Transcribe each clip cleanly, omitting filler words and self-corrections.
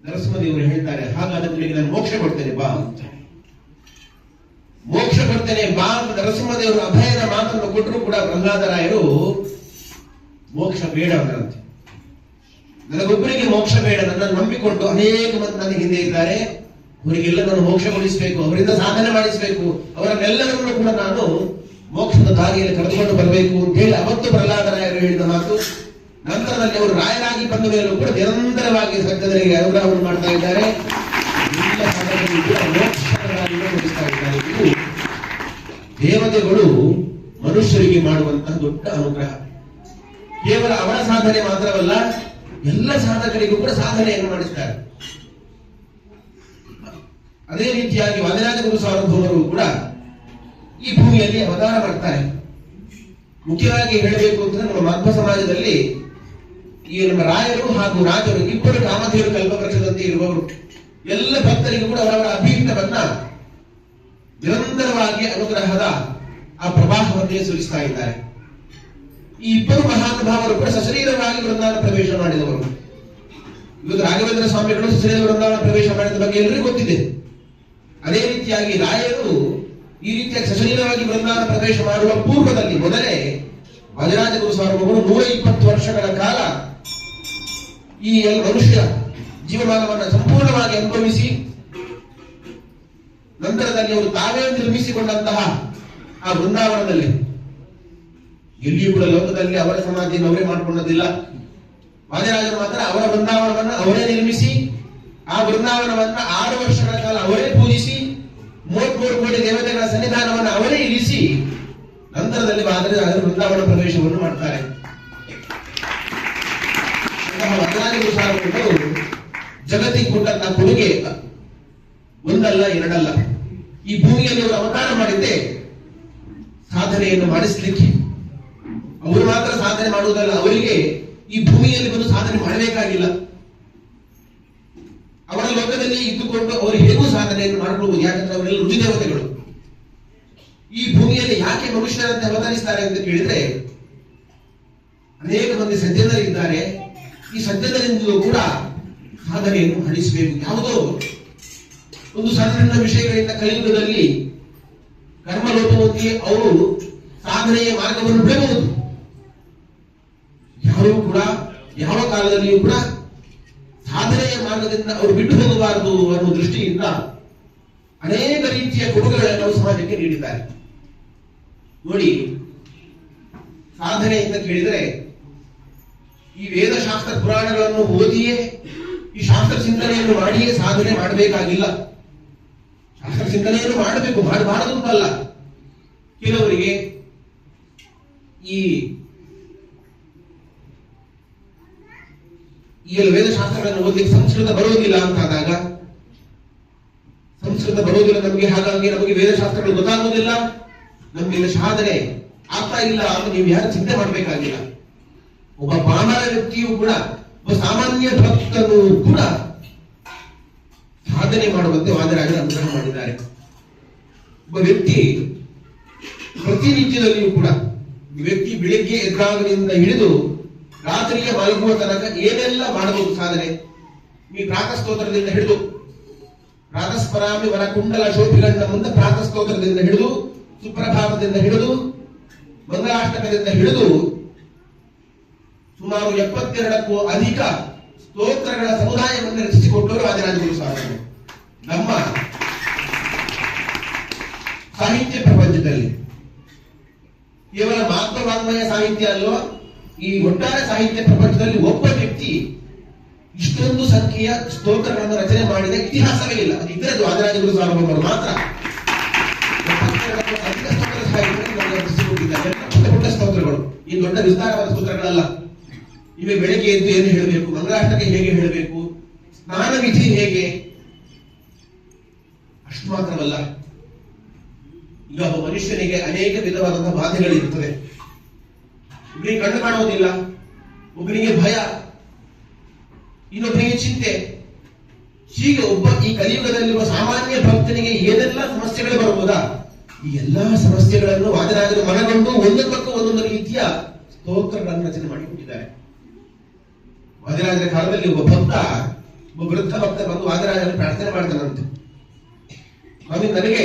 ನರಸಿಂಹದೇವರು ಹೇಳ್ತಾರೆ, ಹಾಗಾದ್ರೆ ನಿನಗೆ ನಾನು ಮೋಕ್ಷ ಕೊಡ್ತೇನೆ ಬಾ ಅಂತ. ಮೋಕ್ಷ ಕೊಡ್ತೇನೆ ಬಾ ಅಂತ ನರಸಿಂಹದೇವರು ಅಭಯದ ಮಾತನ್ನು ಕೊಟ್ಟರು ಕೂಡ ಪ್ರಹ್ಲಾದರಾಯರು ಮೋಕ್ಷ ಬೇಡ ಅಂದ್ರಂತೆ. ನನಗೊಬ್ಬರಿಗೆ ಮೋಕ್ಷ ಬೇಡ, ನನ್ನನ್ನು ನಂಬಿಕೊಂಡು ಅನೇಕ ಮಂದಿ ನನ್ನ ಹಿಂದೆ ಇದ್ದಾರೆ, ಅವರಿಗೆಲ್ಲ ನಾನು ಮೋಕ್ಷಗೊಳಿಸಬೇಕು, ಅವರಿಂದ ಸಾಧನೆ ಮಾಡಿಸಬೇಕು, ಅವರನ್ನೆಲ್ಲರನ್ನು ಕೂಡ ನಾನು ಮೋಕ್ಷದ ದಾರಿಯಲ್ಲಿ ಕರೆದುಕೊಂಡು ಬರಬೇಕು ಅಂತ ಹೇಳಿ ಅವತ್ತು ಪ್ರಹ್ಲಾದರಾಯರು ಹೇಳಿದ ಮಾತು. ನಂತರದಲ್ಲಿ ಅವರು ರಾಯರಾಗಿ ಬಂದ ಮೇಲೂ ಕೂಡ ನಿರಂತರವಾಗಿ ಸಜ್ಜನರಿಗೆ ಅನುಗ್ರಹವನ್ನು ಮಾಡ್ತಾ ಇದ್ದಾರೆ. ಎಲ್ಲ ಸಾಧನೆಗಳು ಕೂಡ ಮೋಕ್ಷದ ದಾರಿಯನ್ನು ನಡೆಸ್ತಾ ಇದ್ದಾರೆ. ಇದು ದೇವತೆಗಳು ಮನುಷ್ಯರಿಗೆ ಮಾಡುವಂತಹ ದೊಡ್ಡ ಅನುಗ್ರಹ. ಕೇವಲ ಅವರ ಸಾಧನೆ ಮಾತ್ರವಲ್ಲ, ಎಲ್ಲ ಸಾಧಕರಿಗೂ ಕೂಡ ಸಾಧನೆಯನ್ನು ಮಾಡಿಸ್ತಾರೆ. ಅದೇ ರೀತಿಯಾಗಿ ವಾದಿರಾಜ ಗುರು ಸಾರ್ವಭೌಮರು ಕೂಡ ಈ ಭೂಮಿಯಲ್ಲಿ ಅವತಾರ ಮಾಡ್ತಾರೆ. ಮುಖ್ಯವಾಗಿ ಹೇಳಬೇಕು ಅಂತಂದ್ರೆ ನಮ್ಮ ಮಧ್ವ ಸಮಾಜದಲ್ಲಿ ಈ ನಮ್ಮ ರಾಯರು ಹಾಗೂ ರಾಜರು ಇಬ್ಬರು ಕಾಮಧೇನು ಕಲ್ಪವೃಕ್ಷದಂತೆ ಇರುವವರು. ಎಲ್ಲ ಭಕ್ತರಿಗೂ ಕೂಡ ಅವರವರ ಅಭೀಷ್ಟವನ್ನ ನಿರಂತರವಾಗಿ ಅನುಗ್ರಹದ ಆ ಪ್ರವಾಹವನ್ನೇ ಸುರಿಸ್ತಾ ಇದ್ದಾರೆ. ಈ ಇಬ್ಬರು ಮಹಾನುಭಾವರು ಕೂಡ ಸಶರೀರವಾಗಿ ವೃಂದಾವನ ಪ್ರವೇಶ ಮಾಡಿದವರು. ಇವತ್ತು ರಾಘವೇಂದ್ರ ಸ್ವಾಮಿಗಳು ಸಶರೀರ ವೃಂದಾವನ ಪ್ರವೇಶ ಮಾಡಿದ ಬಗ್ಗೆ ಎಲ್ಲರಿಗೂ ಗೊತ್ತಿದೆ. ಅದೇ ರೀತಿಯಾಗಿ ರಾಯರು ಈ ರೀತಿಯಾಗಿ ಸಶರೀರವಾಗಿ ವೃಂದಾವನ ಪ್ರವೇಶ ಮಾಡುವ ಪೂರ್ವದಲ್ಲಿ ಮೊದಲೇ ವಾದಿರಾಜ ಗುರು ಸಾರ್ವಭೌಮರು 120 ವರ್ಷಗಳ ಕಾಲ ಈ ಮನುಷ್ಯ ಜೀವಮಾನವನ್ನು ಸಂಪೂರ್ಣವಾಗಿ ಅನುಭವಿಸಿ ನಂತರದಲ್ಲಿ ಅವರು ತಾವೇ ನಿರ್ಮಿಸಿಕೊಂಡಂತಹ ಆ ವೃಂದಾವನದಲ್ಲಿ ಎಲ್ಲಿಯೂ ಕೂಡ ಲೋಕದಲ್ಲಿ ಅವರ ಸಮಾಧಿಯನ್ನು ಅವರೇ ಮಾಡಿಕೊಂಡದಿಲ್ಲ. ವಾದಿರಾಜರು ಮಾತ್ರ ಅವರ ವೃಂದಾವನವನ್ನು ಅವರೇ ನಿರ್ಮಿಸಿ ಆ ವೃಂದಾವನವನ್ನ 6 ವರ್ಷಗಳ ಕಾಲ ಅವರೇ ಪೂಜಿಸಿ 33 ಕೋಟಿ ದೇವತೆಗಳ ಸನ್ನಿಧಾನವನ್ನು ಅವರೇ ಇರಿಸಿ ನಂತರದಲ್ಲಿ ವಾದಿರಾಜರು ವೃಂದಾವನ ಪ್ರವೇಶವನ್ನು ಮಾಡ್ತಾರೆ. ವಾದಿರಾಜರು ಸಾರ್ವಭೌಮರು ಜಗತ್ತಿಗೆ ಕೊಟ್ಟಂತಹ ಕೊಡುಗೆ ಒಂದಲ್ಲ ಎರಡಲ್ಲ. ಈ ಭೂಮಿಯಲ್ಲಿ ಅವರು ಅವತಾರ ಮಾಡಿದ್ದೆ ಸಾಧನೆಯನ್ನು ಮಾಡಿಸಲಿಕ್ಕೆ. ಅವರು ಮಾತ್ರ ಸಾಧನೆ ಮಾಡುವುದಲ್ಲ, ಅವರಿಗೆ ಈ ಭೂಮಿಯಲ್ಲಿ ಬಂದು ಸಾಧನೆ ಮಾಡಬೇಕಾಗಿಲ್ಲ. ಅವರ ಲೋಕದಲ್ಲಿ ಇದ್ದುಕೊಂಡು ಅವರು ಹೇಗೂ ಸಾಧನೆಯನ್ನು ಮಾಡಬಹುದು. ಯಾಕಂದ್ರೆ ಅವರೆಲ್ಲ ರುಚಿ ದೇವತೆಗಳು. ಈ ಭೂಮಿಯಲ್ಲಿ ಯಾಕೆ ಮನುಷ್ಯರಂತೆ ಅವತರಿಸ್ತಾರೆ ಅಂತ ಕೇಳಿದ್ರೆ, ಅನೇಕ ಮಂದಿ ಸಜ್ಜನರಿದ್ದಾರೆ. ಈ ಸಜ್ಜನರಿಂದಲೂ ಕೂಡ ಸಾಧನೆಯನ್ನು ಮಾಡಿಸಬೇಕು. ಯಾವುದೋ ಒಂದು ಸಣ್ಣ ವಿಷಯಗಳಿಂದ ಕಲಿಯುಗದಲ್ಲಿ ಕರ್ಮಲೋಪವೊಂದಿಗೆ ಅವರು ಸಾಧನೆಯ ಮಾರ್ಗವನ್ನು ಬಿಡಬಹುದು. ಯಾರೂ ಕೂಡ ಯಾವ ಕಾಲದಲ್ಲಿಯೂ ಕೂಡ ಸಾಧನೆಯ ಮಾರ್ಗದಿಂದ ಅವರು ಬಿಟ್ಟು ಹೋಗಬಾರದು ಅನ್ನುವ ದೃಷ್ಟಿಯಿಂದ ಅನೇಕ ರೀತಿಯ ಕೊಡುಗೆಗಳನ್ನು ಸಮಾಜಕ್ಕೆ ನೀಡಿದ್ದಾರೆ. ನೋಡಿ, ಸಾಧನೆ ಅಂತ ಕೇಳಿದರೆ ಈ ವೇದಶಾಸ್ತ್ರ ಪುರಾಣಗಳನ್ನು ಓದಿಯೇ ಈ ಶಾಸ್ತ್ರ ಚಿಂತನೆಯನ್ನು ಮಾಡಿಯೇ ಸಾಧನೆ ಮಾಡಬೇಕಾಗಿಲ್ಲ. ಶಾಸ್ತ್ರ ಚಿಂತನೆಯನ್ನು ಮಾಡಬೇಕು, ಮಾಡಬಾರದು ಅಂತಲ್ಲ. ಕೆಲವರಿಗೆ ಈ ವೇದಶಾಸ್ತ್ರಗಳನ್ನು ಓದಲಿಕ್ಕೆ ಸಂಸ್ಕೃತ ಬರೋದಿಲ್ಲ ಅಂತಾದಾಗ, ಸಂಸ್ಕೃತ ಬರೋದಿಲ್ಲ ನಮಗೆ, ಹಾಗಾಗಿ ನಮಗೆ ವೇದಶಾಸ್ತ್ರಗಳು ಗೊತ್ತಾಗುವುದಿಲ್ಲ, ನಮಗೆ ಸಾಧನೆ ಆಗ್ತಾ ಇಲ್ಲ ಅಂತ ನೀವು ಯಾರು ಚಿಂತೆ ಮಾಡಬೇಕಾಗಿಲ್ಲ. ಒಬ್ಬ ಪಾಮರ ವ್ಯಕ್ತಿಯು ಕೂಡ, ಒಬ್ಬ ಸಾಮಾನ್ಯ ಭಕ್ತನು ಕೂಡ ಸಾಧನೆ ಮಾಡುವಂತೆ ವಾದಿರಾಜರು ಅನುಗ್ರಹ ಮಾಡಿದ್ದಾರೆ. ಒಬ್ಬ ವ್ಯಕ್ತಿ ಪ್ರತಿನಿತ್ಯದಲ್ಲಿಯೂ ಕೂಡ ವ್ಯಕ್ತಿ ಬೆಳಿಗ್ಗೆ ಎದ್ದಾಗಲಿಂದ ಹಿಡಿದು ರಾತ್ರಿಯ ಮಲಗುವ ತನಕ ಏನೆಲ್ಲ ಮಾಡಬಹುದು ಸಾಧನೆ. ಈ ಪ್ರಾತಃಸ್ತೋತ್ರದಿಂದ ಹಿಡಿದು ಪ್ರಾತಸ್ಪರಾಮಿ ವರ ಕುಂಡಲ ಶೋಭಿಗಂಡ ಮುಂದೆ ಪ್ರಾತಃಸ್ತೋತ್ರದಿಂದ ಹಿಡಿದು ಸುಪ್ರಭಾತದಿಂದ ಹಿಡಿದು ಮಂಗಲಾಷ್ಟಕದಿಂದ ಹಿಡಿದು ಸುಮಾರು 72ಕ್ಕೂ ಅಧಿಕ ಸ್ತೋತ್ರಗಳ ಸಮುದಾಯವನ್ನು ರಚಿಸಿಕೊಟ್ಟವರು ವಾದಿರಾಜ ಗುರು ಸಾರ್ವಭೌಮರು. ನಮ್ಮ ಸಾಹಿತ್ಯ ಪ್ರಪಂಚದಲ್ಲಿ ಕೇವಲ ಮಾತ್ರ ವಾಂಗ್ಮಯ ಸಾಹಿತ್ಯ ಅಲ್ವಾ, ಈ ಒಟ್ಟಾರೆ ಸಾಹಿತ್ಯ ಪ್ರಪಂಚದಲ್ಲಿ ಒಬ್ಬ ವ್ಯಕ್ತಿ ಇಷ್ಟೊಂದು ಸಂಖ್ಯೆಯ ಸ್ತೋತ್ರಗಳನ್ನು ರಚನೆ ಮಾಡಿದ ಇತಿಹಾಸವೇ ಇಲ್ಲ. ಅದು ಇದ್ದದ್ದು ವಾದಿರಾಜ ಗುರು ಸಾರ್ವಭೌಮರು ಮಾತ್ರ. ಪುಟ್ಟ ಸ್ತೋತ್ರಗಳು, ಈ ದೊಡ್ಡ ವಿಸ್ತಾರವಾದ ಸ್ತೋತ್ರಗಳಲ್ಲ. ಇವೆ ಬೆಳಗ್ಗೆ ಎದ್ದು ಏನು ಹೇಳಬೇಕು, ಮಂಗಳಾಷ್ಟಕ್ಕೆ ಹೇಗೆ ಹೇಳಬೇಕು, ಸ್ನಾನ ವಿಧಿ ಹೇಗೆ, ಅಷ್ಟು ಮಾತ್ರವಲ್ಲ. ಈಗ ಒಬ್ಬ ಮನುಷ್ಯನಿಗೆ ಅನೇಕ ವಿಧವಾದಂತಹ ಬಾಧೆಗಳಿರುತ್ತದೆ. ಒಬ್ಬರಿಗೆ ಕಣ್ಣು ಕಾಣುವುದಿಲ್ಲ, ಒಬ್ಬರಿಗೆ ಭಯ, ಇನ್ನೊಬ್ಬರಿಗೆ ಚಿಂತೆ. ಹೀಗೆ ಒಬ್ಬ ಈ ಕಲಿಯುಗದಲ್ಲಿರುವ ಸಾಮಾನ್ಯ ಭಕ್ತನಿಗೆ ಏನೆಲ್ಲ ಸಮಸ್ಯೆಗಳು ಬರಬಹುದಾ, ಈ ಎಲ್ಲಾ ಸಮಸ್ಯೆಗಳನ್ನು ವಾದಿರಾಜರು ಮನಗೊಂಡು ಒಂದೊಂದಕ್ಕೂ ಒಂದೊಂದು ರೀತಿಯ ಸ್ತೋತ್ರಗಳನ್ನು ರಚನೆ ಮಾಡಿಕೊಟ್ಟಿದ್ದಾರೆ. ವಾದಿರಾಜರ ಕಾಲದಲ್ಲಿ ಒಬ್ಬ ಭಕ್ತ ಒಬ್ಬ ವೃದ್ಧ ಭಕ್ತ ಬಂದು ವಾದಿರಾಜರಲ್ಲಿ ಪ್ರಾರ್ಥನೆ ಮಾಡ್ತಾನಂತೆ. ಸ್ವಾಮಿ, ನನಗೆ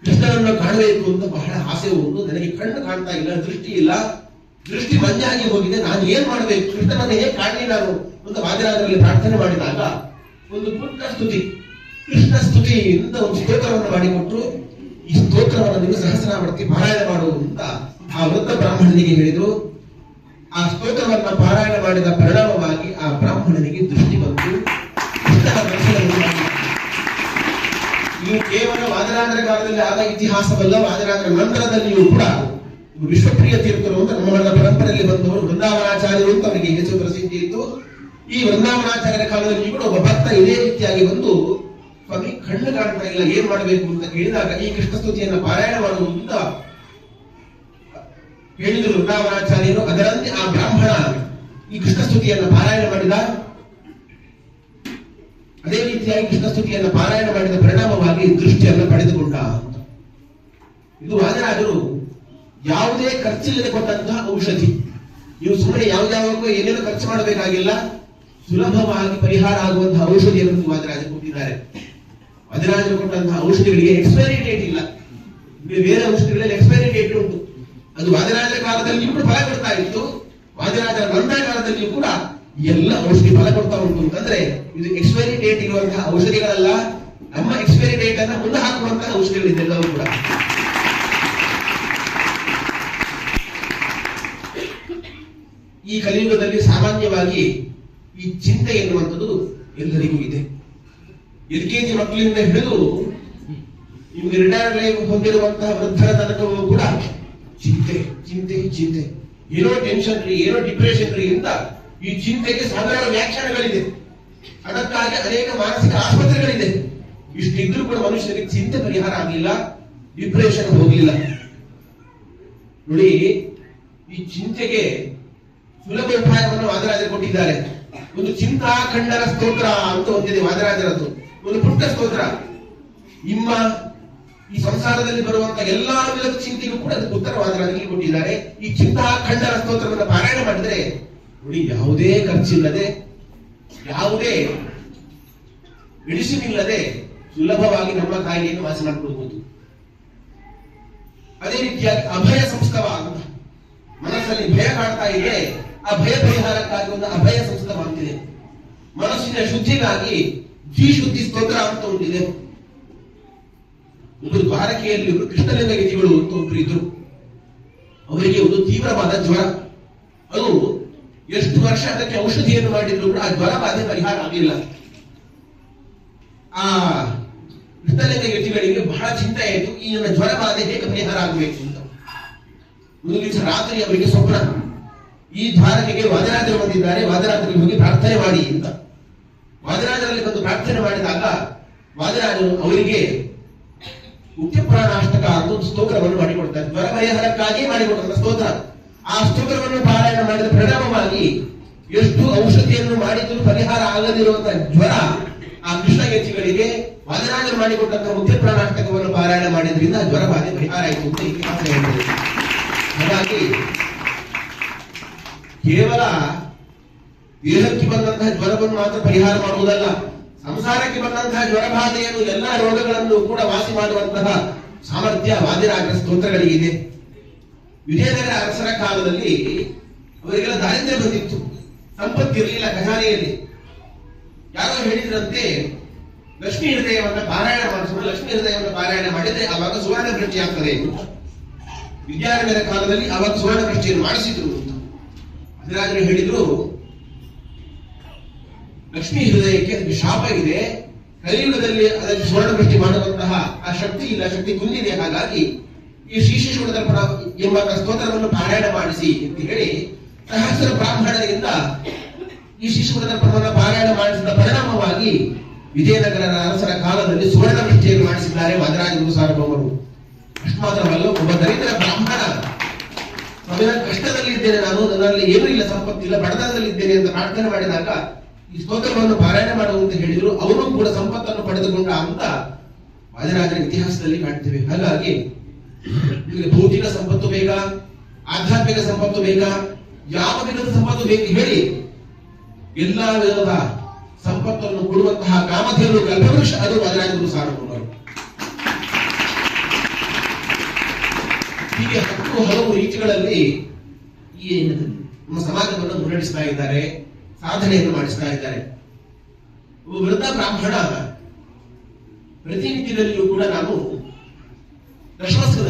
ಕೃಷ್ಣನನ್ನು ಕಾಣಬೇಕು ಅಂತ ಬಹಳ ಆಸೆ ಉಂಟು. ನನಗೆ ಕಣ್ಣು ಕಾಣ್ತಾ ಇಲ್ಲ, ದೃಷ್ಟಿ ಇಲ್ಲ, ದೃಷ್ಟಿ ಮಂಜಾಗಿ ಹೋಗಿದೆ. ನಾನು ಏನ್ ಮಾಡಬೇಕು? ಕೃಷ್ಣನನ್ನು ಹೇಗೆ ಕಾಣಲಿ ನಾನು ಅಂತ ವಾದಿರಾಜರಲ್ಲಿ ಪ್ರಾರ್ಥನೆ ಮಾಡಿದಾಗ ಒಂದು ಪುಟ್ಟ ಸ್ತುತಿ, ಕೃಷ್ಣ ಸ್ತುತಿ ಅಂತ ಒಂದು ಸ್ತೋತ್ರವನ್ನು ಮಾಡಿಕೊಟ್ಟು, ಈ ಸ್ತೋತ್ರವನ್ನು ನೀವು ಸಹಸ್ರಾವರ್ತಿ ಪಾರಾಯಣ ಮಾಡು ಅಂತ ಆ ವೃದ್ಧ ಬ್ರಾಹ್ಮಣನಿಗೆ ಹೇಳಿದ್ರು. ಆ ಸ್ತೋತ್ರವನ್ನ ಪಾರಾಯಣ ಮಾಡಿದ ಪರಿಣಾಮವಾಗಿ ಆ ಬ್ರಾಹ್ಮಣನಿಗೆ ದೃಷ್ಟಿ ಬಂತು, ಕೃಷ್ಣನ ದರ್ಶನವನ್ನು ಮಾಡಿದ. ಇದು ಕೇವಲ ವಾದಿರಾಜರ ಕಾಲದಲ್ಲಿ ಆದ ಇತಿಹಾಸವಲ್ಲ, ವಾದಿರಾಜರ ನಂತರದಲ್ಲಿಯೂ ಕೂಡ ವಿಶ್ವಪ್ರಿಯ ತೀರ್ಥರು ಅಂತ ನಮ್ಮ ಪರಂಪರೆಯಲ್ಲಿ ಬಂದವರು ವೃಂದಾವನಾಚಾರ್ಯರು ಅಂತ ಅವರಿಗೆ ಹೆಚ್ಚು ಪ್ರಸಿದ್ಧಿ ಇತ್ತು. ಈ ವೃಂದಾವನಾಚಾರ್ಯರ ಕಾಲದಲ್ಲಿ ಕೂಡ ಒಬ್ಬ ಭಕ್ತ ಇದೇ ರೀತಿಯಾಗಿ ಬಂದು, ಸ್ವಾಮಿ ಕಣ್ಣು ಕಾಣ್ತಾ ಇಲ್ಲ, ಏನ್ ಮಾಡಬೇಕು ಅಂತ ಕೇಳಿದಾಗ ಈ ಕೃಷ್ಣ ಸ್ತುತಿಯನ್ನು ಪಾರಾಯಣ ಮಾಡುವುದು ಅಂತ ಹೇಳಿದರು ವೃಂದಾವನಾಚಾರ್ಯರು. ಅದರಂತೆ ಆ ಬ್ರಾಹ್ಮಣ ಈ ಕೃಷ್ಣ ಸ್ತುತಿಯನ್ನು ಪಾರಾಯಣ ಮಾಡಿದ. ಅದೇ ರೀತಿಯಾಗಿ ಕೃಷ್ಣ ಸ್ತುತಿಯನ್ನು ಪಾರಾಯಣ ಮಾಡಿದ ಪರಿಣಾಮವಾಗಿ ದೃಷ್ಟಿಯನ್ನು ಪಡೆದುಕೊಂಡ ಅಂತ. ಇದು ವಾದಿರಾಜರು ಯಾವುದೇ ಖರ್ಚಿಲ್ಲದೆ ಕೊಟ್ಟಂತಹ ಔಷಧಿ. ನೀವು ಸುಮ್ಮನೆ ಯಾವುದಾವುದಕ್ಕೂ ಏನೇನು ಖರ್ಚು ಮಾಡಬೇಕಾಗಿಲ್ಲ, ಸುಲಭವಾಗಿ ಪರಿಹಾರ ಆಗುವಂತಹ ಔಷಧಿಯನ್ನು ವಾದಿರಾಜರು ಕೊಟ್ಟಿದ್ದಾರೆ. ವಾದಿರಾಜರು ಕೊಟ್ಟಂತಹ ಔಷಧಿಗಳಿಗೆ ಎಕ್ಸ್ಪೈರಿ ಡೇಟ್ ಇಲ್ಲ. ಬೇರೆ ಔಷಧಿಗಳಲ್ಲಿ ಎಕ್ಸ್ಪೈರಿ ಡೇಟ್ ಉಂಟು. ಅದು ವಾದಿರಾಜರ ಕಾಲದಲ್ಲಿಯೂ ಕೂಡ ಫಲ ಕೊಡ್ತಾ ಇತ್ತು, ವಾದಿರಾಜರ ನಂತರ ಕಾಲದಲ್ಲಿಯೂ ಕೂಡ ಎಲ್ಲ ಔಷಧಿ ಫಲ ಕೊಡ್ತಾ ಉಂಟು. ಅಂತಂದ್ರೆ ಇದು ಎಕ್ಸ್ಪೈರಿ ಡೇಟ್ ಇರುವಂತಹ ಔಷಧಿಗಳಲ್ಲ, ನಮ್ಮ ಎಕ್ಸ್ಪೈರಿ ಡೇಟ್ ಅನ್ನ ಮುಂದೆ ಹಾಕುವಂತಹ ಔಷಧಿಗಳಿದೆಲ್ಲವೂ ಕೂಡ. ಈ ಕಲಿಯುಗದಲ್ಲಿ ಸಾಮಾನ್ಯವಾಗಿ ಈ ಚಿಂತೆ ಎನ್ನುವಂಥದ್ದು ಎಲ್ಲರಿಗೂ ಇದೆ. LKG ಮಕ್ಕಳಿಂದ ಹಿಡಿದು ನಿಮಗೆ ರಿಟೈರ್ಡ್ ಲೈಫ್ ಹೊಂದಿರುವಂತಹ ವೃದ್ಧರ ತನಕವೂ ಕೂಡ ಚಿಂತೆ ಚಿಂತೆ ಚಿಂತೆ, ಏನೋ ಟೆನ್ಷನ್ ರೀ, ಏನೋ ಡಿಪ್ರೆಷನ್ ರೀ ಅಂತ ಈ ಚಿಂತೆಗೆ ಸಾಧಾರಣ ವ್ಯಾಖ್ಯಾನಗಳಿದೆ. ಅದಕ್ಕಾಗಿ ಅನೇಕ ಮಾನಸಿಕ ಆಸ್ಪತ್ರೆಗಳಿದೆ. ಇಷ್ಟಿದ್ರೂ ಕೂಡ ಮನುಷ್ಯರಿಗೆ ಚಿಂತೆ ಪರಿಹಾರ ಆಗಲಿಲ್ಲ, ಡಿಪ್ರೆಷನ್ ಹೋಗಲಿಲ್ಲ. ನೋಡಿ, ಈ ಚಿಂತೆಗೆ ಸುಲಭ ಉಪಾಯವನ್ನು ವಾದಿರಾಜರು ಕೊಟ್ಟಿದ್ದಾರೆ. ಒಂದು ಚಿಂತಾಖಂಡರ ಸ್ತೋತ್ರ ಅಂತ ಒಂದಿದೆ ವಾದಿರಾಜರದ್ದು, ಒಂದು ಪುಟ್ಟ ಸ್ತೋತ್ರ. ನಿಮ್ಮ ಈ ಸಂಸಾರದಲ್ಲಿ ಬರುವಂತಹ ಎಲ್ಲಾ ವಿಧದ ಚಿಂತೆಗೂ ಕೂಡ ಅದಕ್ಕೆ ಉತ್ತರ ವಾದಿರಾಜರಿಗೆ ಕೊಟ್ಟಿದ್ದಾರೆ. ಈ ಚಿಂತಾಖಂಡರ ಸ್ತೋತ್ರವನ್ನು ಪಾರಾಯಣ ಮಾಡಿದ್ರೆ ನೋಡಿ, ಯಾವುದೇ ಖರ್ಚಿಲ್ಲದೆ, ಯಾವುದೇ ಮೆಡಿಸಿನ್ ಇಲ್ಲದೆ ಸುಲಭವಾಗಿ ನಮ್ಮ ಕಾಯಿಲೆಯನ್ನು ವಾಸಿ ಮಾಡಿಕೊಡಬಹುದು. ಅದೇ ರೀತಿಯಾಗಿ ಅಭಯ ಸಂಸ್ತವ ಅಂತ, ಮನಸ್ಸಲ್ಲಿ ಭಯ ಕಾಡ್ತಾ ಇದೆ, ಆ ಭಯ ಪರಿಹಾರಕ್ಕಾಗಿ ಒಂದು ಅಭಯ ಸಂಸ್ತವ ಅಂತಿದೆ. ಮನಸ್ಸಿನ ಶುದ್ಧಿಗಾಗಿ ದ್ವಿಶುದ್ಧಿ ಸ್ತೋತ್ರ ಅಂತ ಒಂದಿದೆ. ಒಂದು ದ್ವಾರಕೆಯಲ್ಲಿ ಕೃಷ್ಣಲಿಂಗ ಯತಿಗಳು ಅಂತ ಒಬ್ರು ಇದ್ರು. ಅವರಿಗೆ ಒಂದು ತೀವ್ರವಾದ ಜ್ವರ. ಅದು ಎಷ್ಟು ವರ್ಷ ಅದಕ್ಕೆ ಔಷಧಿಯನ್ನು ಮಾಡಿದ್ರು ಕೂಡ ಆ ಜ್ವರ ಬಾಧೆ ಪರಿಹಾರ ಆಗಲಿಲ್ಲ. ಆ ಕೃಷ್ಣಲಿಂಗ ಯತಿಗಳಿಗೆ ಬಹಳ ಚಿಂತೆ ಆಯಿತು, ಈ ನನ್ನ ಜ್ವರ ಬಾಧೆ ಹೇಗೆ ಪರಿಹಾರ ಆಗಬೇಕು ಅಂತ. ಒಂದು ದಿವಸ ರಾತ್ರಿ ಅವರಿಗೆ ಸ್ವಪ್ನ, ಈ ದ್ವಾರಕೆಗೆ ವಾದಿರಾಜರು ಬಂದಿದ್ದಾರೆ, ವಾದಿರಾಜರಿಗೆ ಹೋಗಿ ಪ್ರಾರ್ಥನೆ ಮಾಡಿ ಅಂತ. ವಾದಿರಾಜರಲ್ಲಿ ಬಂದು ಪ್ರಾರ್ಥನೆ ಮಾಡಿದಾಗ ವಾದಿರಾಜರು ಅವರಿಗೆ ಮುಖ್ಯಪ್ರಾಣಾಷ್ಟಕ ಅಂತ ಒಂದು ಸ್ತೋತ್ರವನ್ನು ಮಾಡಿಕೊಡ್ತಾರೆ. ಜ್ವರ ಪರಿಹಾರಕ್ಕಾಗಿ ಮಾಡಿಕೊಟ್ಟಂತ ಸ್ತೋತ್ರ. ಆ ಸ್ತೋತ್ರವನ್ನು ಪಾರಾಯಣ ಮಾಡಿದ ಪರಿಣಾಮವಾಗಿ ಎಷ್ಟು ಔಷಧಿಯನ್ನು ಮಾಡಿದರೂ ಪರಿಹಾರ ಆಗದಿರುವಂತಹ ಜ್ವರ ಆ ಕೃಷ್ಣ ಯತಿಗಳಿಗೆ ವಾದಿರಾಜರು ಮಾಡಿಕೊಟ್ಟಂತಹ ಮುಖ್ಯಪ್ರಾಣಾಷ್ಟಕವನ್ನು ಪಾರಾಯಣ ಮಾಡಿದ್ರಿಂದ ಜ್ವರ ಬಾಧೆ ಪರಿಹಾರ ಆಯಿತು ಅಂತ ಇತಿಹಾಸ ಹೇಳ್ತದೆ. ಹಾಗಾಗಿ ಕೇವಲ ದೇಹಕ್ಕೆ ಬಂದಂತಹ ಜ್ವರವನ್ನು ಮಾತ್ರ ಪರಿಹಾರ ಮಾಡುವುದಲ್ಲ, ಸಂಸಾರಕ್ಕೆ ಬಂದಂತಹ ಜ್ವರ ಬಾಧೆಯನ್ನು ಎಲ್ಲಾ ರೋಗಗಳನ್ನು ಕೂಡ ವಾಸಿ ಮಾಡುವಂತಹ ಸಾಮರ್ಥ್ಯ ವಾದಿರಾಜರ ಸ್ತೋತ್ರಗಳಿಗಿದೆ. ವಿಜಯನಗರ ಅರಸರ ಕಾಲದಲ್ಲಿ ಅವರಿಗೆಲ್ಲ ದಾರಿದ್ರ್ಯ ಬಂದಿತ್ತು, ಸಂಪತ್ತಿರಲಿಲ್ಲ ಖಜಾನೆಯಲ್ಲಿ. ಯಾರೋ ಹೇಳಿದ್ರಂತೆ ಲಕ್ಷ್ಮೀ ಹೃದಯವನ್ನು ಪಾರಾಯಣ ಮಾಡಿಸೋಣ, ಲಕ್ಷ್ಮೀ ಹೃದಯವನ್ನು ಪಾರಾಯಣ ಮಾಡಿದ್ರೆ ಆವಾಗ ಸುವರ್ಣ ವೃಷ್ಟಿ ಆಗ್ತದೆ. ವಿದ್ಯಾನಗರ ಕಾಲದಲ್ಲಿ ಆವಾಗ ಸುವರ್ಣ ವೃಷ್ಟಿಯನ್ನು ಮಾಡಿಸಿದ್ರು ಅಂತ ವಾದಿರಾಜರು ಹೇಳಿದ್ರು. ಲಕ್ಷ್ಮೀ ಹೃದಯಕ್ಕೆ ಅದಕ್ಕೆ ಶಾಪ ಇದೆ, ಕಲಿಯುಗದಲ್ಲಿ ಅದಕ್ಕೆ ಸುವರ್ಣ ವೃಷ್ಟಿ ಮಾಡುವಂತಹ ಆ ಶಕ್ತಿ ಇಲ್ಲ, ಶಕ್ತಿ ಕುಂದಿದೆ. ಹಾಗಾಗಿ ಈ ಶ್ರೀಶಿಶುಣ ದರ್ಪಣ ಎಂಬ ಸ್ತೋತ್ರವನ್ನು ಪಾರಾಯಣ ಮಾಡಿಸಿ ಅಂತ ಹೇಳಿ ಸಹಸ್ರ ಬ್ರಾಹ್ಮಣರಿಂದ ಈ ಶಿಶುಣ ದರ್ಪಣವನ್ನು ಪಾರಾಯಣ ಮಾಡಿಸಿದ ಪರಿಣಾಮವಾಗಿ ವಿಜಯನಗರ ಅರಸರ ಕಾಲದಲ್ಲಿ ಸುವರ್ಣ ವೃಷ್ಟಿಯನ್ನು ಮಾಡಿಸಿದ್ದಾರೆ ವಾದಿರಾಜ ಸಾರ್ವಭೌಮರು. ಅಷ್ಟು ಮಾತ್ರವಲ್ಲ, ಒಬ್ಬ ದರಿದ್ರ ಬ್ರಾಹ್ಮಣ ಕಷ್ಟದಲ್ಲಿದ್ದೇನೆ, ನಾನು ನನ್ನಲ್ಲಿ ಏನೂ ಇಲ್ಲ, ಸಂಪತ್ತಿಲ್ಲ, ಬಡತನದಲ್ಲಿದ್ದೇನೆ ಅಂತ ಪ್ರಾರ್ಥನೆ ಮಾಡಿದಾಗ ಈ ಸ್ತೋತ್ರವನ್ನು ಪಾರಾಯಣ ಮಾಡುವಂತ ಹೇಳಿದ್ರು. ಅವನು ಕೂಡ ಸಂಪತ್ತನ್ನು ಪಡೆದುಕೊಂಡ ಅಂತ ವಾದಿರಾಜರ ಇತಿಹಾಸದಲ್ಲಿ ಕಾಣ್ತೇವೆ. ಹಾಗಾಗಿ ಭೌತಿಕ ಸಂಪತ್ತು ಬೇಕಾ, ಆಧ್ಯಾತ್ಮಿಕ ಸಂಪತ್ತು ಬೇಕಾ, ಯಾವ ವಿಧದ ಸಂಪತ್ತು ಬೇಕು ಹೇಳಿ, ಎಲ್ಲಾ ವಿಧದ ಸಂಪತ್ತನ್ನು ಕೊಡುವಂತಹ ಕಾಮಧೇನು ಕಲ್ಪವೃಕ್ಷ ಅದು ವಾದಿರಾಜಗುರು ಸಾರ್ವಭೌಮರು. ಹೀಗೆ ಹಲವು ರೀತಿಗಳಲ್ಲಿ ಈ ನಮ್ಮ ಸಮಾಜವನ್ನು ಮುನ್ನಡೆಸ್ತಾ ಇದ್ದಾರೆ, ಸಾಧನೆಯನ್ನು ಮಾಡಿಸ್ತಾ ಇದ್ದಾರೆ. ಒಬ್ಬ ವೃದ್ಧ ಬ್ರಾಹ್ಮಣ ಪ್ರತಿನಿತ್ಯದಲ್ಲಿಯೂ ಕೂಡ ನಾವು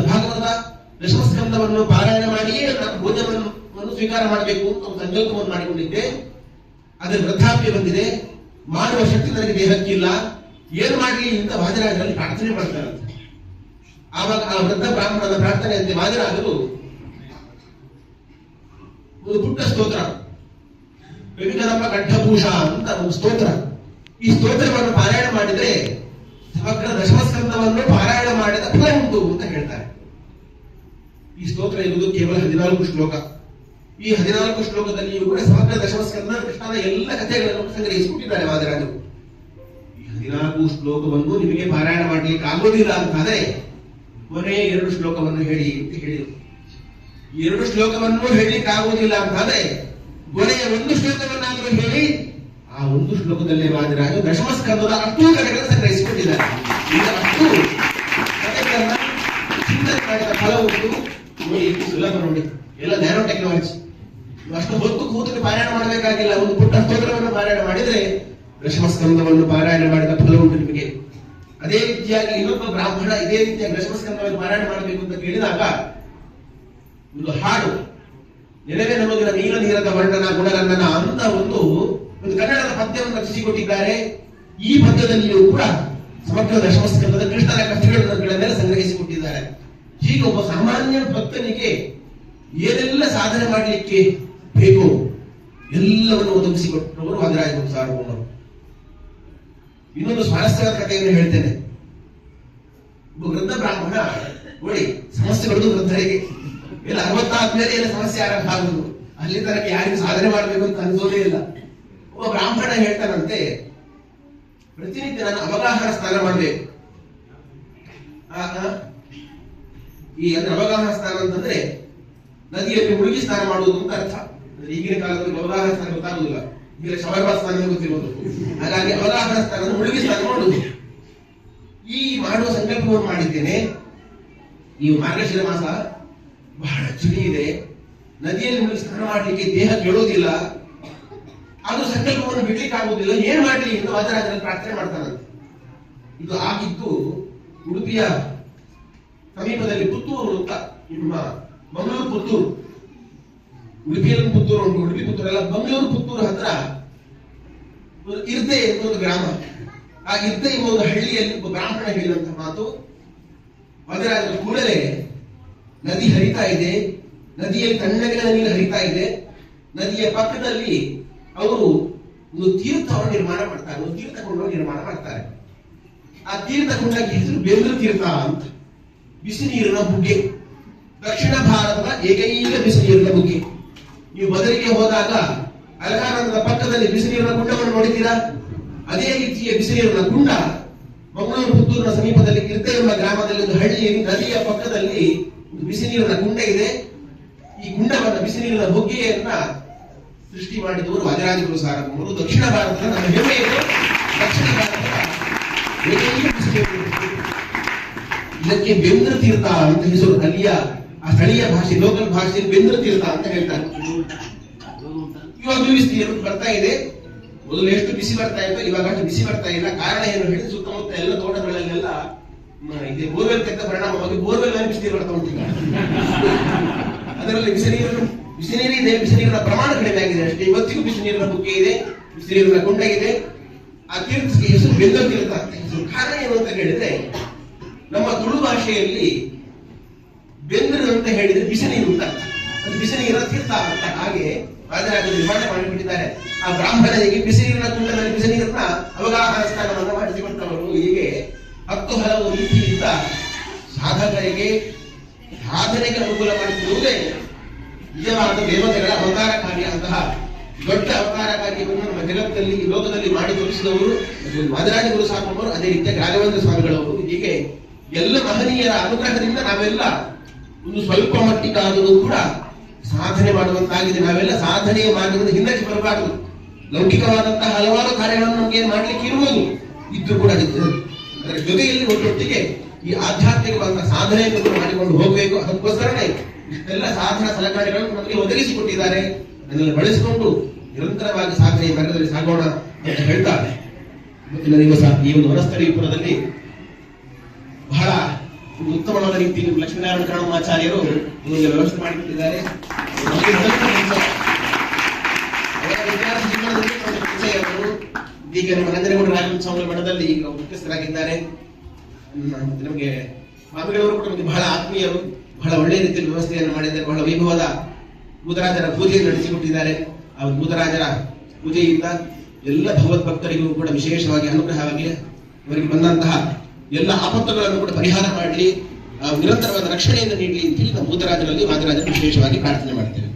ಭಾಗವತ ದಶಮಸ್ಕಂದವನ್ನು ಪಾರಾಯಣ ಮಾಡಿಯೇ ನಾನು ಭೋಜನವನ್ನು ಸ್ವೀಕಾರ ಮಾಡಬೇಕು ಅಂತ ಒಂದು ಸಂಕಲ್ಪವನ್ನು ಮಾಡಿಕೊಂಡಿದ್ದೆ. ಅದರ ವೃದ್ಧಾಪ್ಯ ಬಂದಿದೆ, ಮಾಡುವ ಶಕ್ತಿ ನನಗೆ ದೇಹಕ್ಕಿಲ್ಲ, ಏನು ಮಾಡಲಿ ಅಂತ ವಾದಿರಾಜರಲ್ಲಿ ಪ್ರಾರ್ಥನೆ ಮಾಡ್ತಾರಂತೆ. ಆವಾಗ ಆ ವೃದ್ಧ ಬ್ರಾಹ್ಮಣನ ಪ್ರಾರ್ಥನೆಯಂತೆ ವಾದಿರಾಜರು ಒಂದು ಪುಟ್ಟ ಸ್ತೋತ್ರ, ವಿವಿಧನಮ್ಮ ಕಂಠಭೂಷ ಅಂತ ಒಂದು ಸ್ತೋತ್ರ, ಈ ಸ್ತೋತ್ರವನ್ನು ಪಾರಾಯಣ ಮಾಡಿದರೆ ಸಮಗ್ರ ದಶಮಸ್ಕಂದವನ್ನು ಪಾರಾಯಣ ಮಾಡಿದ ಫಲ ಉಂಟು ಅಂತ ಹೇಳ್ತಾರೆ. ಈ ಸ್ತೋತ್ರ ಇರುವುದು ಕೇವಲ 14 ಶ್ಲೋಕ. ಈ 14 ಶ್ಲೋಕದಲ್ಲಿಯೂ ಕೂಡ ಸಮಗ್ರ ದಶಮಸ್ಕಂದ ಕೃಷ್ಣನ ಎಲ್ಲ ಕಥೆಗಳನ್ನು ಸಂಗ್ರಹಿಸಿಬಿಟ್ಟಿದ್ದಾರೆ ವಾದಿರಾಜರು. ಈ 14 ಶ್ಲೋಕವನ್ನು ನಿಮಗೆ ಪಾರಾಯಣ ಮಾಡಲಿಕ್ಕೆ ಆಗೋದಿಲ್ಲ ಅಂತಾದ್ರೆ ಕೊನೆ 2 ಶ್ಲೋಕವನ್ನು ಹೇಳಿ ಅಂತ ಹೇಳಿದರು. 2 ಶ್ಲೋಕವನ್ನು ಹೇಳಲಿಕ್ಕೆ ಆಗುವುದಿಲ್ಲ ಅಂತಾದ್ರೆ ಕೊನೆಯ 1 ಶ್ಲೋಕವನ್ನಾದರೂ ಹೇಳಿ, ಆ 1 ಶ್ಲೋಕದಲ್ಲೇ ವಾದಿರಾಜ ದಶಮಸ್ಕಂದದ ಅಷ್ಟೂ ಕಥೆಗಳನ್ನು ಸಂಗ್ರಹಿಸಿಕೊಂಡಿದ್ದಾರೆ. ಈಗ ಅಷ್ಟು ಕಥೆಗಳನ್ನ ಚಿಂತನೆ ಮಾಡಿದ ಫಲ ಉಂಟು. ನೋಡಿ, ಸುಲಭ ನೋಡಿ, ಎಲ್ಲ ನ್ಯಾನೋ ಟೆಕ್ನಾಲಜಿ. ಅಷ್ಟು ಹೊತ್ತು ಕೂತು ಪಾರಾಯಣ ಮಾಡಬೇಕಾಗಿಲ್ಲ, ಒಂದು ಪುಟ್ಟ ಸ್ತೋತ್ರವನ್ನು ಪಾರಾಯಣ ಮಾಡಿದ್ರೆ ದಶಮಸ್ಕಂದವನ್ನು ಪಾರಾಯಣ ಮಾಡಿದ ಫಲ ಉಂಟು ನಿಮಗೆ. ಅದೇ ರೀತಿಯಾಗಿ ಇನ್ನೊಬ್ಬ ಬ್ರಾಹ್ಮಣ ಇದೇ ರೀತಿಯಾಗಿ ದಶಮಸ್ಕಂದವನ್ನು ಪಾರಾಯಣ ಮಾಡಬೇಕು ಅಂತ ಕೇಳಿದಾಗ ಒಂದು ಹಾಡು, ನೆಲವೇ ನಮಗಿನ ನೀಲ ನೀರದ ವರ್ಣನ ಗುಣಗಂಧನ ಅಂತ ಒಂದು ಕನ್ನಡದ ಪದ್ಯವನ್ನು ರಚಿಸಿಕೊಟ್ಟಿದ್ದಾರೆ. ಈ ಪದ್ಯದಲ್ಲಿಯೂ ಕೂಡ ಸಮಗ್ರ ದಶಮಸ್ಕಂದದ ಕೃಷ್ಣನ ಕಥೆಗಳನ್ನೆಲ್ಲ ಸಂಗ್ರಹಿಸಿಕೊಟ್ಟಿದ್ದಾರೆ. ಹೀಗೆ ಒಬ್ಬ ಸಾಮಾನ್ಯ ಭಕ್ತನಿಗೆ ಏನೆಲ್ಲ ಸಾಧನೆ ಮಾಡಲಿಕ್ಕೆ ಬೇಕು ಎಲ್ಲವನ್ನು ಒದಗಿಸಿಕೊಟ್ಟವರು ವಾದಿರಾಜಗುರು ಸಾರ್ವಭೌಮರು. ಇನ್ನೊಂದು ಸ್ವಾರಸ್ಯವಾದ ಕಥೆಯನ್ನು ಹೇಳ್ತೇನೆ. ಒಬ್ಬ ವೃದ್ಧ ಬ್ರಾಹ್ಮಣ, ನೋಡಿ ಸಮಸ್ಯೆ ಬರುವುದು ವೃದ್ಧರಿಗೆ, ಎಲ್ಲ 60 ಆದ್ಮೇಲೆ ಎಲ್ಲ ಸಮಸ್ಯೆ ಆರಂಭ ಆಗುವುದು. ಅಲ್ಲಿ ತನಕ ಯಾರಿಗೂ ಸಾಧನೆ ಮಾಡಬೇಕು ಅಂತ ಅನಿಸೋದೇ ಇಲ್ಲ. ಒಬ್ಬ ಬ್ರಾಹ್ಮಣ ಹೇಳ್ತಾನಂತೆ, ಪ್ರತಿನಿತ್ಯ ನಾನು ಅವಗಾಹನ ಸ್ನಾನ ಮಾಡಬೇಕು. ಈ ಅಂದ್ರೆ ಅವಗಾಹನ ಸ್ನಾನ ಅಂತಂದ್ರೆ ನದಿಯಲ್ಲಿ ಮುಳುಗಿ ಸ್ನಾನ ಮಾಡುವುದು ಅಂತ ಅರ್ಥ. ಈಗಿನ ಕಾಲದಲ್ಲಿ ಅವಗಾಹನ ಸ್ನಾನ ಗೊತ್ತಾಗುದಿಲ್ಲ, ಈಗ ಶವರ್ಬಾ ಸ್ನಾನ ಗೊತ್ತಿರುವುದು. ಹಾಗಾಗಿ ಅವಗಾಹನ ಸ್ನಾನ ಮುಳುಗಿ ಸ್ನಾನ ಮಾಡುವುದು. ಈ ಮಾಡುವ ಸಂಕಲ್ಪವನ್ನು ಮಾಡಿದ್ದೇನೆ. ಈ ಮಾರ್ಗಶಿರ ಮಾಸ ಬಹಳ ಚಳಿ ಇದೆ, ನದಿಯಲ್ಲಿ ಮುಳುಗಿ ಸ್ನಾನ ಮಾಡಲಿಕ್ಕೆ ದೇಹ ಕೇಳೋದಿಲ್ಲ, ಅದು ಸಂಕಲ್ಪವನ್ನು ಬಿಡ್ಲಿಕ್ಕೆ ಆಗುವುದಿಲ್ಲ, ಏನ್ ಮಾಡಲಿ ಎಂದು ವಾದಿರಾಜರಲ್ಲಿ ಪ್ರಾರ್ಥನೆ ಮಾಡ್ತಾನಂತೆ. ಇದು ಆಗಿದ್ದು ಉಡುಪಿಯ ಸಮೀಪದಲ್ಲಿ ಪುತ್ತೂರು ಅಂತ, ನಿಮ್ಮ ಮಂಗಳೂರು ಪುತ್ತೂರು, ಉಡುಪಿಯಲ್ಲಿ ಪುತ್ತೂರು ಉಂಟು, ಉಡುಪಿ ಪುತ್ತೂರೆಲ್ಲ ಮಂಗಳೂರು ಪುತ್ತೂರು ಹತ್ರ ಇರ್ದೆ ಎಂಬ ಒಂದು ಗ್ರಾಮ. ಆ ಇರ್ದೆ ಎಂಬ ಒಂದು ಹಳ್ಳಿಯಲ್ಲಿ ಒಬ್ಬ ಬ್ರಾಹ್ಮಣ ಹೇಳಿದಂತ ಮಾತು, ವಾದಿರಾಜರ ಕೂಡಲೇ ನದಿ ಹರಿತಾ ಇದೆ, ನದಿಯಲ್ಲಿ ತಣ್ಣಗಿನ ನೀರು ಹರಿತಾ ಇದೆ, ನದಿಯ ಪಕ್ಕದಲ್ಲಿ ಅವರು ಒಂದು ತೀರ್ಥವನ್ನು ನಿರ್ಮಾಣ ಮಾಡ್ತಾರೆ, ಒಂದು ತೀರ್ಥಕೊಂಡವನ್ನು ನಿರ್ಮಾಣ ಮಾಡ್ತಾರೆ. ಆ ತೀರ್ಥಕೊಂಡಕ್ಕೆ ಹೆಸರು ಬೆಂದ್ರ ತೀರ್ಥ ಅಂತ. ಬಿಸಿ ನೀರಿನ ಬುಗ್ಗೆ, ದಕ್ಷಿಣ ಭಾರತದ ಏಕೈಕ ಬಿಸಿ ನೀರಿನ ಬುಗ್ಗೆ. ನೀವು ಬದಲಿಗೆ ಹೋದಾಗ ಅಲಕಾನಂದದ ಪಕ್ಕದಲ್ಲಿ ಬಿಸಿ ನೀರಿನ ಕುಂಡವನ್ನು ನೋಡಿದ್ದೀರಾ? ಅದೇ ರೀತಿಯ ಬಿಸಿ ನೀರಿನ ಕುಂಡ ಮಂಗಳೂರು ಪುತ್ತೂರಿನ ಸಮೀಪದಲ್ಲಿ ಇರ್ತೆ ಎಂಬ ಗ್ರಾಮದಲ್ಲಿ ಒಂದು ಹಳ್ಳಿಯಲ್ಲಿ ನದಿಯ ಪಕ್ಕದಲ್ಲಿ ಒಂದು ಬಿಸಿ ನೀರಿನ ಕುಂಡ ಇದೆ. ಈ ಕುಂಡವನ್ನ ಬಿಸಿ ನೀರಿನ ಬುಗ್ಗೆಯನ್ನ ಸೃಷ್ಟಿ ಮಾಡಿದವರು ವಾದಿರಾಜಗುರು ಸಾರ್ವಭೌಮರು. ದಕ್ಷಿಣ ಭಾರತದ ನಮ್ಮ ಹೆಮ್ಮೆ ಇದು. ದಕ್ಷಿಣ ಭಾರತದ ಇದಕ್ಕೆ ಬೆಂದ್ರ ತೀರ್ಥ ಅಂತ ಹೆಸರು. ಅಲ್ಲಿಯ ಆ ಸ್ಥಳೀಯ ಭಾಷೆ, ಲೋಕಲ್ ಭಾಷೆಯಲ್ಲಿ ಬೆಂದ್ರ ತೀರ್ಥ ಅಂತ ಹೇಳ್ತಾರೆ. ಇವಾಗ ಬಿಸಿ ನೀರು ಬರ್ತಾ ಇದೆ. ಮೊದಲು ಎಷ್ಟು ಬಿಸಿ ಬರ್ತಾ ಇತ್ತು, ಇವಾಗ ಅಷ್ಟು ಬಿಸಿ ಬರ್ತಾ ಇಲ್ಲ. ಕಾರಣ ಏನು ಹೇಳಿದ್ರೆ ಸುತ್ತಮುತ್ತ ಎಲ್ಲ ತೋಟಗಳಲ್ಲೆಲ್ಲ ಇದೆ ಬೋರ್ವೆಲ್ ತೆಗೆದ ಪರಿಣಾಮವಾಗಿ ಬೋರ್ವೆಲ್ ಬಿಸಿ ನೀರು ಬರ್ತಾ ಉಂಟು. ಅದರಲ್ಲಿ ಬಿಸಿ ನೀರು ಇದೆ, ಬಿಸಿ ನೀರಿನ ಪ್ರಮಾಣ ಕಡಿಮೆ ಆಗಿದೆ ಅಷ್ಟೇ. ಇವತ್ತಿಗೂ ಬಿಸಿ ನೀರಿನ ಬುಗ್ಗೆ ಇದೆ, ಬಿಸಿ ನೀರಿನ ಕುಂಡ ಇದೆ. ಆ ತೀರ್ಥಕ್ಕೆ ಹೆಸರು ಬೆಂದ್ರ ತೀರ್ಥ ಅಂತ ಹೆಸರು. ಕಾರಣ ಏನು ಅಂತ ಹೇಳಿದ್ರೆ, ನಮ್ಮ ತುಳು ಭಾಷೆಯಲ್ಲಿ ಬೆಂದ್ರ ಅಂತ ಹೇಳಿದ್ರೆ ಬಿಸಿ ನೀರು ಅಂತ, ಅದು ಬಿಸಿ ನೀರಿನ ತೀರ್ಥ ಅಂತ. ಹಾಗೆ ವಾದಿರಾಜ ನಿರ್ಮಾಣ ಮಾಡಿಬಿಟ್ಟಿದ್ದಾರೆ. ಆ ಬ್ರಾಹ್ಮಣನಿಗೆ ಬಿಸಿ ನೀರಿನ ಕುಂಡದಲ್ಲಿ ಬಿಸಿ ನೀರನ್ನ ಅವಗಾಹನ ಸ್ಥಾನವನ್ನು ಮಾಡಿಸಿಕೊಟ್ಟವರು. ಹೀಗೆ 10 ಹಲವು ರೀತಿಯಿಂದ ಸಾಧಕರಿಗೆ ಸಾಧನೆಗೆ ಅನುಕೂಲ ಮಾಡಿಕೊಡುವುದೇ ನಿಜವಾದ ದೇವತೆಗಳ ಅವತಾರ ಕಾರ್ಯ. ಅಂತಹ ದೊಡ್ಡ ಅವತಾರ ಕಾರ್ಯವನ್ನು ನಮ್ಮ ಜಗತ್ತಲ್ಲಿ, ಈ ಲೋಕದಲ್ಲಿ ಮಾಡಿ ತೋರಿಸಿದವರು ವಾದಿರಾಜಗುರು ಸಾರ್ವಭೌಮರು, ಅದೇ ರೀತಿಯಾಗಿ ರಾಘವೇಂದ್ರ ಸ್ವಾಮಿಗಳವರು. ಹೀಗೆ ಎಲ್ಲ ಮಹನೀಯರ ಅನುಗ್ರಹದಿಂದ ನಾವೆಲ್ಲ ಒಂದು ಸ್ವಲ್ಪ ಮಟ್ಟಿಗಾದರೂ ಕೂಡ ಸಾಧನೆ ಮಾಡುವಂತಾಗಿದೆ. ನಾವೆಲ್ಲ ಸಾಧನೆಯ ಮಾರ್ಗದಿಂದ ಹಿಂದಕ್ಕೆ ಬರಬಾರದು. ಲೌಕಿಕವಾದಂತಹ ಹಲವಾರು ಕಾರ್ಯಗಳನ್ನು ಇದ್ದು ಕೂಡ ಅದರ ಜೊತೆಯಲ್ಲಿ ಒಟ್ಟೊಟ್ಟಿಗೆ ಈ ಆಧ್ಯಾತ್ಮಿಕವಾದ ಸಾಧನೆಯನ್ನು ಕೂಡ ಮಾಡಿಕೊಂಡು ಹೋಗಬೇಕು. ಅದಕ್ಕೋಸ್ಕರನೇ ಇಷ್ಟೆಲ್ಲ ಸಾಧನ ಸಲಕರಣೆಗಳನ್ನು ನಮಗೆ ಒದಗಿಸಿಕೊಟ್ಟಿದ್ದಾರೆ. ಅದನ್ನೆಲ್ಲ ಬಳಸಿಕೊಂಡು ನಿರಂತರವಾಗಿ ಸಾಧನೆಯ ಮಾರ್ಗದಲ್ಲಿ ಸಾಗೋಣ ಅಂತ ಹೇಳ್ತಾರೆ. ಇವತ್ತಿನ ದಿವಸ ಈ ಒಂದು ವನಸ್ಥಳೀಪುರದಲ್ಲಿ ಬಹಳ ಉತ್ತಮವಾದ ರೀತಿಯಲ್ಲಿ ಲಕ್ಷ್ಮೀನಾರಾಯಣ ಕರ್ಣಮಾಚಾರ್ಯರು ನಿಮಗೆ ವ್ಯವಸ್ಥೆ ಮಾಡಿಕೊಟ್ಟಿದ್ದಾರೆ. ಈಗ ನಮ್ಮ ನಂಜನಗೂಡು ರಾಘವೇಂದ್ರ ಸ್ವಾಮಿ ಮಠದಲ್ಲಿ ಈಗ ಮುಖ್ಯಸ್ಥರಾಗಿದ್ದಾರೆ. ನಮಗೆ ಸ್ವಾಮಿಗಳವರು ಕೂಡ ನಮಗೆ ಬಹಳ ಆತ್ಮೀಯರು, ಬಹಳ ಒಳ್ಳೆಯ ರೀತಿಯಲ್ಲಿ ವ್ಯವಸ್ಥೆಯನ್ನು ಮಾಡಿದ್ದಾರೆ. ಬಹಳ ವೈಭವದ ಬೂದರಾಜರ ಪೂಜೆಯನ್ನು ನಡೆಸಿಕೊಟ್ಟಿದ್ದಾರೆ. ಆ ಬೂದರಾಜರ ಪೂಜೆಯಿಂದ ಎಲ್ಲ ಭಗವದ್ಭಕ್ತರಿಗೂ ಕೂಡ ವಿಶೇಷವಾಗಿ ಅನುಗ್ರಹವಾಗಲಿ, ಅವರಿಗೆ ಬಂದಂತಹ ಎಲ್ಲ ಆಪತ್ತುಗಳನ್ನು ಕೂಡ ಪರಿಹಾರ ಮಾಡಲಿ, ನಿರಂತರವಾದ ರಕ್ಷಣೆಯನ್ನು ನೀಡಲಿ ಅಂತ ಹೇಳಿ ನಾವು ಬೂದರಾಜರಲ್ಲಿ ವಾದರಾಜರು ವಿಶೇಷವಾಗಿ ಪ್ರಾರ್ಥನೆ ಮಾಡ್ತೇವೆ.